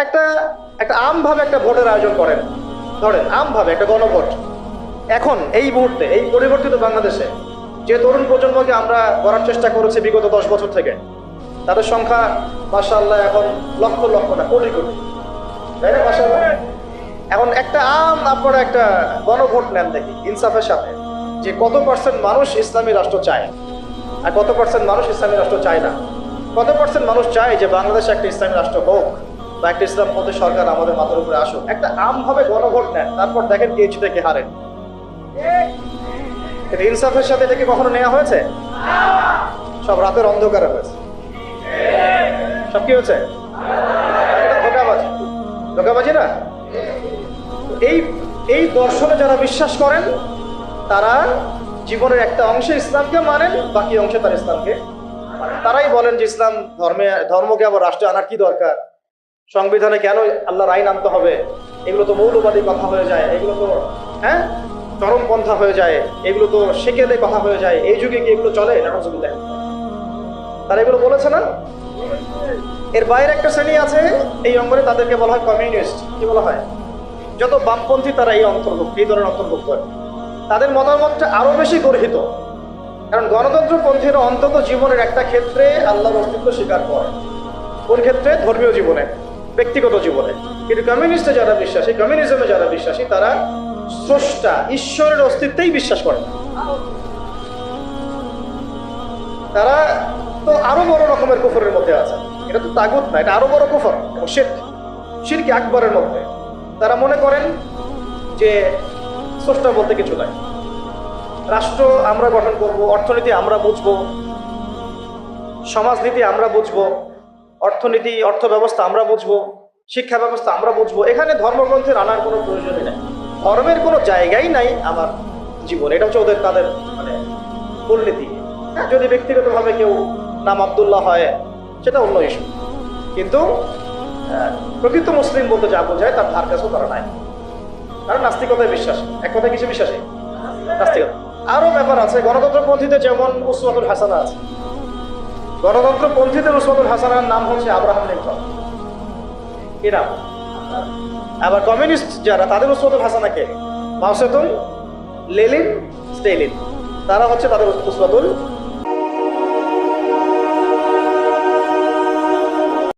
একটা একটা আমভাবে একটা ভোটের আয়োজন করেন, ধরেন আমভাবে একটা গণভোট। এখন এই মুহূর্তে এই পরিবর্তিত বাংলাদেশে যে তরুণ প্রজন্মকে আমরা করার চেষ্টা করেছি বিগত 10 বছর থেকে, তাদের সংখ্যা মাশাআল্লাহ এখন লক্ষ লক্ষ না কোটি কোটি, তাই না? মাশাআল্লাহ। এখন একটা আপনারা একটা গণভোট নেন দেখি ইনসাফের সাথে, যে কত পার্সেন্ট মানুষ ইসলামী রাষ্ট্র চায় আর কত পার্সেন্ট মানুষ ইসলামী রাষ্ট্র চায় না। কত পার্সেন্ট মানুষ চায় যে বাংলাদেশে একটা ইসলামী রাষ্ট্র হোক বা একটা ইসলামপন্থী সরকার আমাদের মাথার উপরে আসুক। একটা আমভাবে গণভোট নেন, তারপর দেখেন কে জিতে কে হারেন। ইনসাফের সাথে এটাকে কখনো নেওয়া হয়েছে? সব রাতের অন্ধকারে হয়েছে। সব কি হয়েছে? এটা ধোঁকাবাজি, ধোঁকাবাজি না? এই এই দর্শনে যারা বিশ্বাস করেন তারা জীবনের একটা অংশে ইসলামকে মানেন, বাকি অংশে তার ইসলামকে মানেন। তারাই বলেন যে ইসলাম ধর্মকে আবার রাষ্ট্রে আনার কি দরকার, সংবিধানে কেন আল্লাহর আইন আনতে হবে, এগুলো তো মৌলবাদী কথা হয়ে যায়, এগুলো তো চরমপন্থা হয়ে যায়, এগুলো তো সেকেলে কথা হয়ে যায়, এই যুগে কি এগুলো চলে? নাউজুবিল্লাহ। তারা এগুলো বলেছে না? এর বাইরে একটা শ্রেণী আছে এই অঙ্গনে, তাদেরকে বলা হয় কমিউনিস্ট। কি বলা হয়? যত বামপন্থী তারা এই অন্তর্ভুক্ত, এই ধরনের অন্তর্ভুক্ত। তাদের মতামতটা আরো বেশি গর্হিত, কারণ গণতন্ত্রপন্থীরা অন্তত জীবনের একটা ক্ষেত্রে আল্লাহর অস্তিত্ব স্বীকার করে। কোন ক্ষেত্রে? ধর্মীয় জীবনে, ব্যক্তিগত জীবনে। কিন্তু কমিউনিস্টে যারা বিশ্বাসী, কমিউনিজমে যারা বিশ্বাসী, তারা স্রষ্টা ঈশ্বরের অস্তিত্বেই বিশ্বাস করে। তারা তো আরো বড় রকমের কুফরের মধ্যে আছে। এটা তো তাগুত না, এটা আরো বড় কুফর এবং শিরক আকবরের মধ্যে। তারা মনে করেন যে স্রষ্টা বলতে কিছু নাই, রাষ্ট্র আমরা গঠন করব, অর্থনীতি আমরা বুঝবো, সমাজনীতি আমরা বুঝবো, অর্থনীতি অর্থ ব্যবস্থা আমরা বুঝবো, শিক্ষা ব্যবস্থা আমরা বুঝবো, এখানে ধর্মগ্রন্থের আনার কোনো প্রয়োজনই নাই, ধর্মের কোনো জায়গাই নাই আমার জীবন। এটা হচ্ছে ওদের তাদের মানে মূলনীতি। যদি ব্যক্তিগতভাবে কেউ নাম আব্দুল্লাহ হয় সেটা অন্য ইস্যু, কিন্তু প্রকৃত মুসলিম বলতে যা বোঝায় তার ধার কাছেও তারা নাই, কারণ নাস্তিকতায় বিশ্বাস। এক কথা কিছু বিশ্বাসী নাস্তিকতা। আরো ব্যাপার আছে, গণতন্ত্রপন্থীদের যেমন উসওয়াতুল হাসানা আছে। গণতন্ত্রপন্থীদের উসওয়াতুল হাসানার নাম হচ্ছে আব্রাহাম লিঙ্কন। কি নাম? আবার কমিউনিস্ট যারা, তাদের উসওয়াতুল হাসানা কে? মাও সেতুং, লেনিন, স্টেলিন। তারা হচ্ছে তাদের উসওয়াতুল